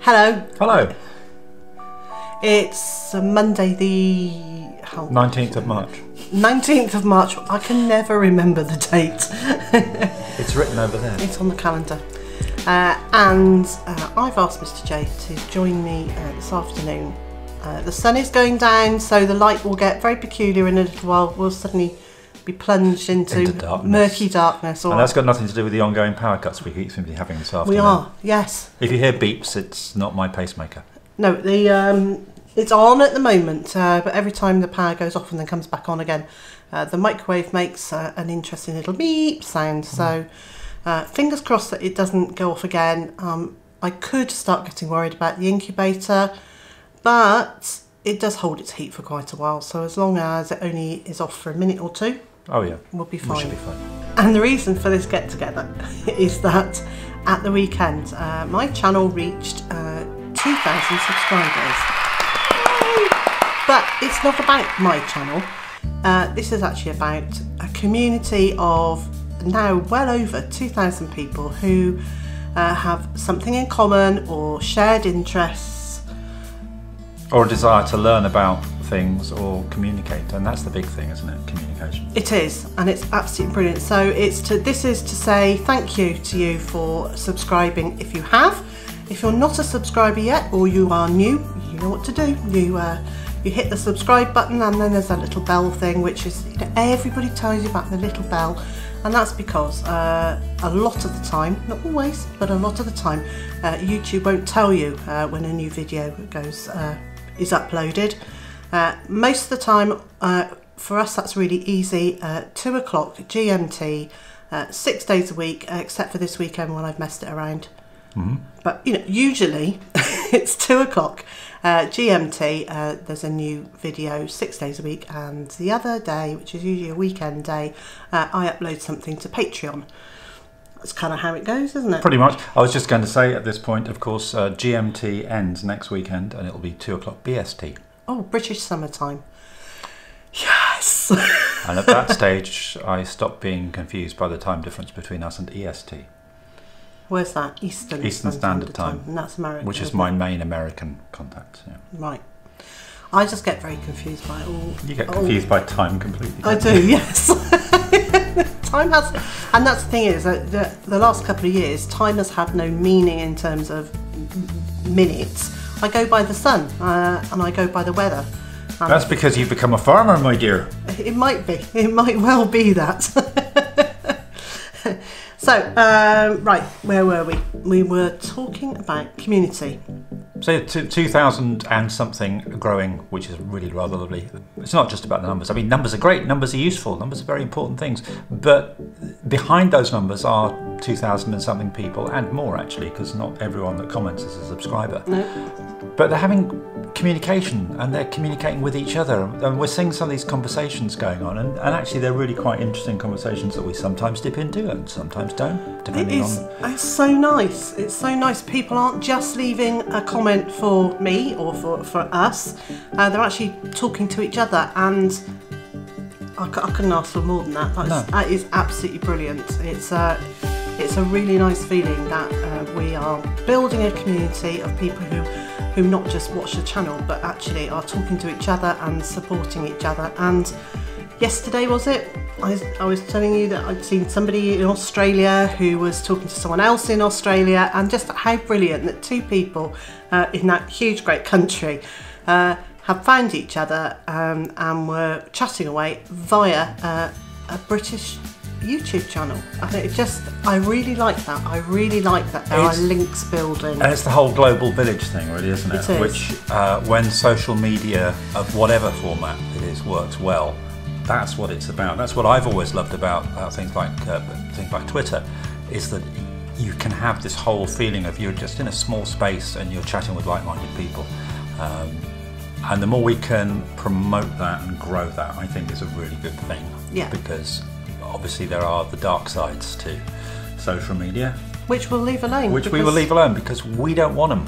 Hello. Hello. It's Monday the 19th of March. 19th of March. I can never remember the date. It's written over there. It's on the calendar. And I've asked Mr. J to join me this afternoon. The sun is going down, so the light will get very peculiar in a little while. We'll suddenly be plunged into murky darkness. And that's got nothing to do with the ongoing power cuts we keep seem to be having this afternoon. We are, yes. If you hear beeps, it's not my pacemaker. No, it's on at the moment, but every time the power goes off and then comes back on again, the microwave makes an interesting little beep sound. So fingers crossed that it doesn't go off again. I could start getting worried about the incubator, but it does hold its heat for quite a while. So as long as it only is off for a minute or two, oh yeah, we'll be fine. We should be fine. And the reason for this get together is that at the weekend, my channel reached 2,000 subscribers. But it's not about my channel. This is actually about a community of now well over 2,000 people who have something in common or shared interests. Or a desire to learn about things or communicate, and that's the big thing, isn't it? Communication. It is, and it's absolutely brilliant. So this is to say thank you to you for subscribing if you have. If you're not a subscriber yet, or you are new, you know what to do. You hit the subscribe button, and then there's a little bell thing, which is, you know, everybody tells you about the little bell, and that's because a lot of the time, not always, but a lot of the time, YouTube won't tell you when a new video is uploaded. Most of the time, for us, that's really easy. 2 o'clock GMT, 6 days a week, except for this weekend when I've messed it around. Mm-hmm. But you know, usually it's 2 o'clock GMT. There's a new video 6 days a week, and the other day, which is usually a weekend day, I upload something to Patreon. That's kind of how it goes, isn't it? Pretty much. I was just going to say at this point, of course, GMT ends next weekend, and it'll be 2 o'clock BST. Oh, British summertime. Yes. And at that stage, I stopped being confused by the time difference between us and EST. Where's that? Eastern Standard Time. And that's American. Which is my main American contact. Yeah. Right. I just get very confused by it all. You get confused by time completely. I do, yes. Time has, and that's the thing is that the last couple of years, time has had no meaning in terms of minutes. I go by the sun and I go by the weather. That's because you've become a farmer, my dear. It might be. It might well be that. So, right, where were we? We were talking about community. So 2,000 and something growing, which is really rather lovely. It's not just about the numbers. I mean, numbers are great, numbers are useful, numbers are very important things. But behind those numbers are 2,000 and something people, and more actually, because not everyone that comments is a subscriber. No. But they're having communication, and they're communicating with each other, and we're seeing some of these conversations going on, and actually they're really quite interesting conversations that we sometimes dip into and sometimes don't, depending on... It's so nice. It's so nice. People aren't just leaving a comment for me or for us. They're actually talking to each other, and I couldn't ask for more than that. That is absolutely brilliant. It's a really nice feeling that we are building a community of people who not just watch the channel but actually are talking to each other and supporting each other. And yesterday, was it? I was telling you that I'd seen somebody in Australia who was talking to someone else in Australia, and just how brilliant that two people in that huge great country have found each other and were chatting away via a British YouTube channel. I really like that. I really like that there are links building. And it's the whole global village thing, really, isn't it? It is. Which, when social media of whatever format it is works well, that's what it's about. That's what I've always loved about things like Twitter, is that you can have this whole feeling of you're just in a small space and you're chatting with like-minded people. And the more we can promote that and grow that, I think is a really good thing. Yeah. Because obviously there are the dark sides to social media. Which we'll leave alone. Which we will leave alone because we don't want them.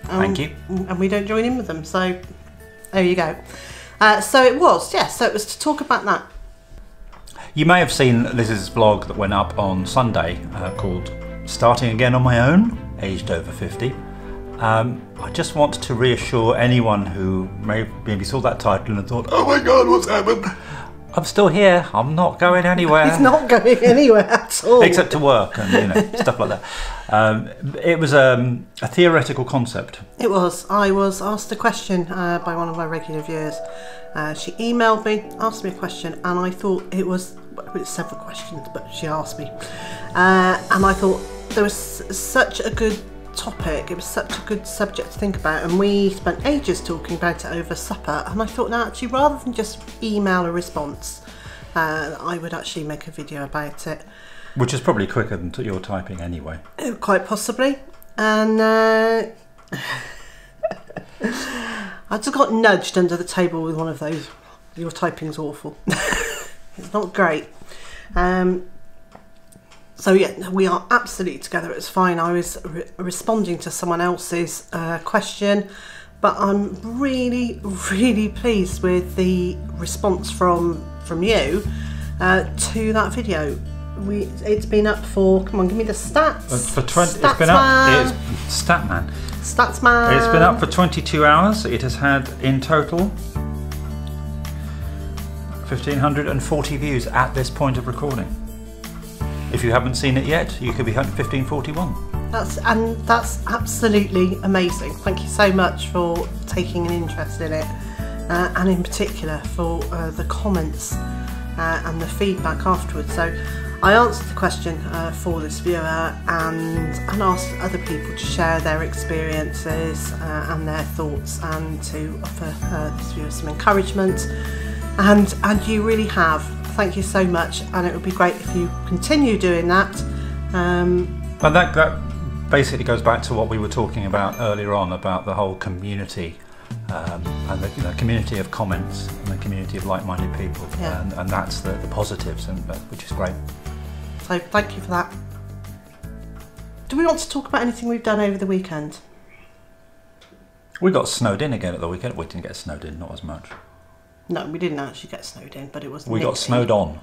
Thank you. And we don't join in with them. So there you go. So it was to talk about that. You may have seen Liz's vlog that went up on Sunday called Starting Again on My Own, aged over 50. I just want to reassure anyone who maybe saw that title and thought, oh my God, what's happened? I'm still here, I'm not going anywhere. He's not going anywhere at all. Except to work and stuff like that. It was a theoretical concept. It was. I was asked a question by one of my regular viewers. She emailed me, asked me a question, and I thought it was several questions, but she asked me. And I thought there was such a good topic, it was such a good subject to think about, and we spent ages talking about it over supper, and I thought, now actually, rather than just email a response, I would actually make a video about it. Which is probably quicker than your typing anyway. Quite possibly. And I just got nudged under the table with one of those, your typing's awful. It's not great. So yeah, we are absolutely together, it's fine. I was responding to someone else's question, but I'm really, really pleased with the response from you to that video. It's been up for, come on, give me the stats. For 20, it's been up, Statman. Statsman. It's been up for 22 hours. It has had in total 1,540 views at this point of recording. If you haven't seen it yet, you could be hunting 1541. That's absolutely amazing. Thank you so much for taking an interest in it, and in particular for the comments and the feedback afterwards. So I answered the question for this viewer and asked other people to share their experiences and their thoughts, and to offer this viewer some encouragement, and you really have. Thank you so much, and it would be great if you continue doing that. And that basically goes back to what we were talking about earlier on, about the whole community, and the community of comments and the community of like-minded people, yeah. and that's the positives, which is great. So thank you for that. Do we want to talk about anything we've done over the weekend? We got snowed in again at the weekend. We didn't get snowed in, not as much. No, we didn't actually get snowed in, but it was We nippy. got snowed on.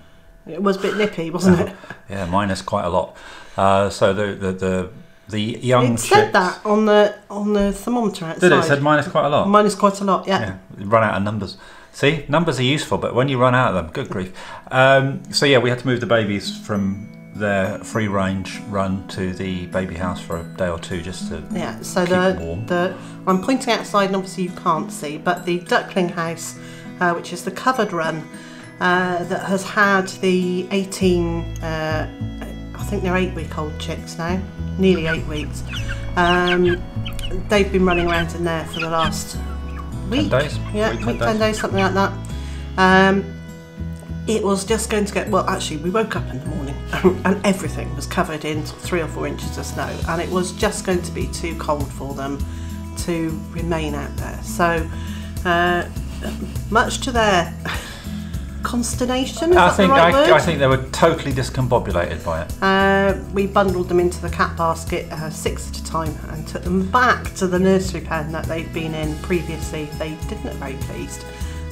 It was a bit nippy, wasn't it? Yeah, minus quite a lot. So the young It said that on the thermometer outside. Did it? It said minus quite a lot? Minus quite a lot, yeah. You run out of numbers. See, numbers are useful, but when you run out of them, good grief. So yeah, we had to move the babies from their free range run to the baby house for a day or two, just to keep them warm. I'm pointing outside, and obviously you can't see, but the duckling house, which is the covered run, that has had the 18, I think they're 8-week-old chicks now, nearly 8 weeks. They've been running around in there for the last week. 10 days? Yeah, week, 10 days, something like that. It was just going to get, well actually we woke up in the morning and everything was covered in 3 or 4 inches of snow, and it was just going to be too cold for them to remain out there. So much to their consternation, is that the right word? I think they were totally discombobulated by it. We bundled them into the cat basket 6 at a time and took them back to the nursery pen that they'd been in previously. They didn't look very pleased,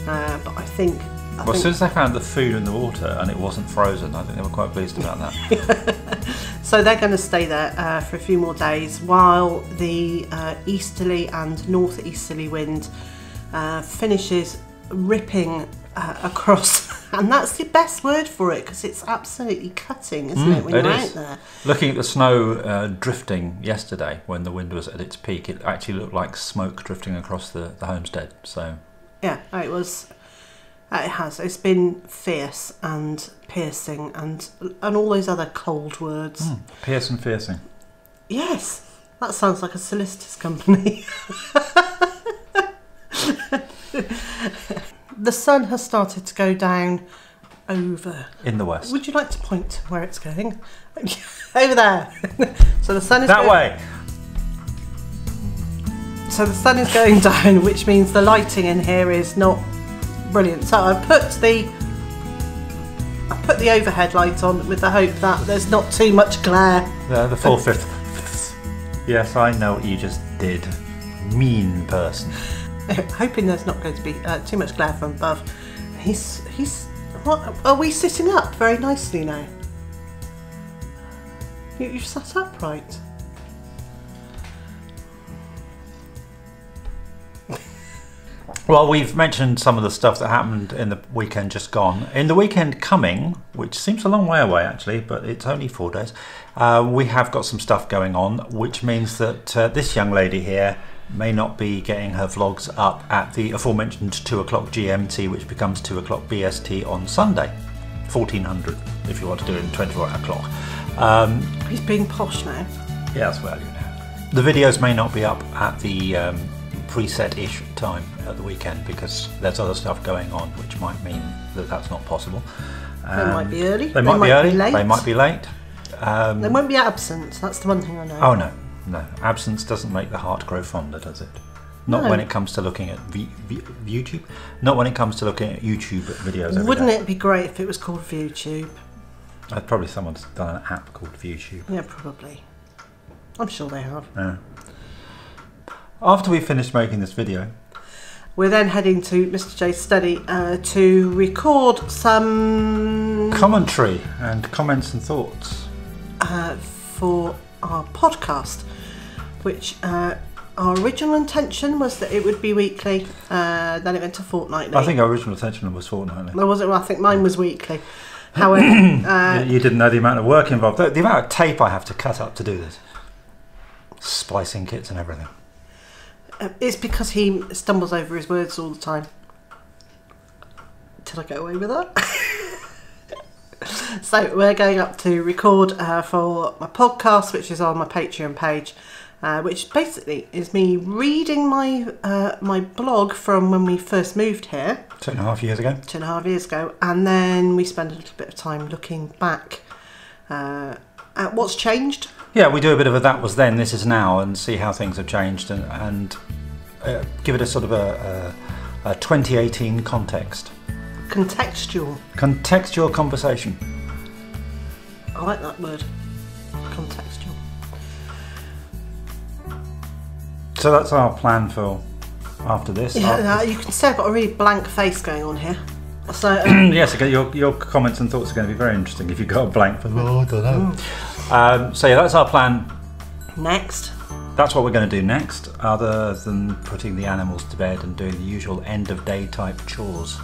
but I think as soon as they found the food in the water and it wasn't frozen, I think they were quite pleased about that. So they're going to stay there for a few more days while the easterly and northeasterly wind finishes ripping across, and that's the best word for it, because it's absolutely cutting, isn't it, when you're out there. Looking at the snow drifting yesterday when the wind was at its peak, it actually looked like smoke drifting across the homestead. So yeah, it was. It has. It's been fierce and piercing and all those other cold words. Pierce and piercing. Yes, that sounds like a solicitor's company. The sun has started to go down over in the west. Would you like to point to where it's going? Over there. So the sun is that way. So the sun is going down, which means the lighting in here is not brilliant. So I put the overhead light on with the hope that there's not too much glare. The 4/5. Yes, I know what you just did. Mean person. Hoping there's not going to be too much glare from above. He's What are we sitting up very nicely now? You've sat upright. Well, we've mentioned some of the stuff that happened in the weekend just gone. In the weekend coming, which seems a long way away actually, but it's only 4 days, we have got some stuff going on, which means that this young lady here may not be getting her vlogs up at the aforementioned 2 o'clock GMT, which becomes 2 o'clock BST on Sunday, 1400, if you want to do it in 24-hour clock. He's being posh now. Yeah, that's value now. The videos may not be up at the preset-ish time at the weekend because there's other stuff going on, which might mean that that's not possible. They might be early. They might be early. Late. They might be late. They won't be absent. That's the one thing I know. Oh no, no. Absence doesn't make the heart grow fonder, does it? Not when it comes to looking at YouTube. Not when it comes to looking at YouTube videos. Wouldn't it be great if it was called ViewTube? Probably someone's done an app called ViewTube. Yeah, probably. I'm sure they have. Yeah. After we finished making this video, we're then heading to Mr. J's study to record some commentary and comments and thoughts for our podcast, which our original intention was that it would be weekly, then it went to fortnightly. I think our original intention was fortnightly. Well, was it? Well, I think mine was weekly. However, you didn't know the amount of work involved. The amount of tape I have to cut up to do this. Splicing kits and everything. It's because he stumbles over his words all the time. Did I get away with that? So we're going up to record for my podcast, which is on my Patreon page, which basically is me reading my my blog from when we first moved here. 2.5 years ago. 2.5 years ago. And then we spend a little bit of time looking back at what's changed. Yeah, we do a bit of a that was then, this is now, and see how things have changed, and give it a sort of a 2018 context. Contextual. Contextual conversation. I like that word. Contextual. So that's our plan for after this. Yeah, you can see I've got a really blank face going on here. So yes, your comments and thoughts are going to be very interesting if you've got a blank for I don't know. So yeah, that's our plan. Next. That's what we're going to do next, other than putting the animals to bed and doing the usual end of day type chores.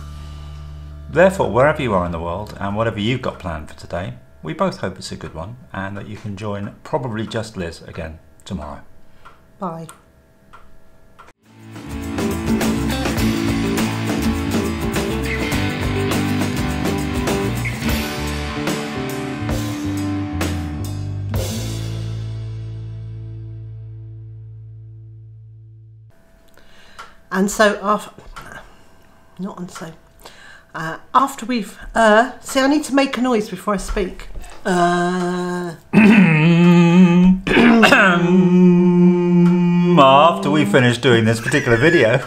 Therefore, wherever you are in the world and whatever you've got planned for today, we both hope it's a good one and that you can join probably just Liz again tomorrow. Bye. And so after we've see, I need to make a noise before I speak. After we finish doing this particular video.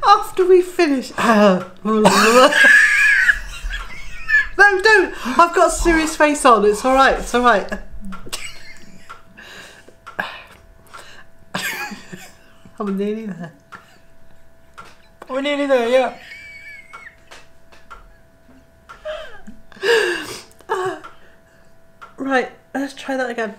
After we finish, no, don't. I've got a serious face on. It's all right. It's all right. I'm nearly there. We're nearly there, yeah. Right, let's try that again.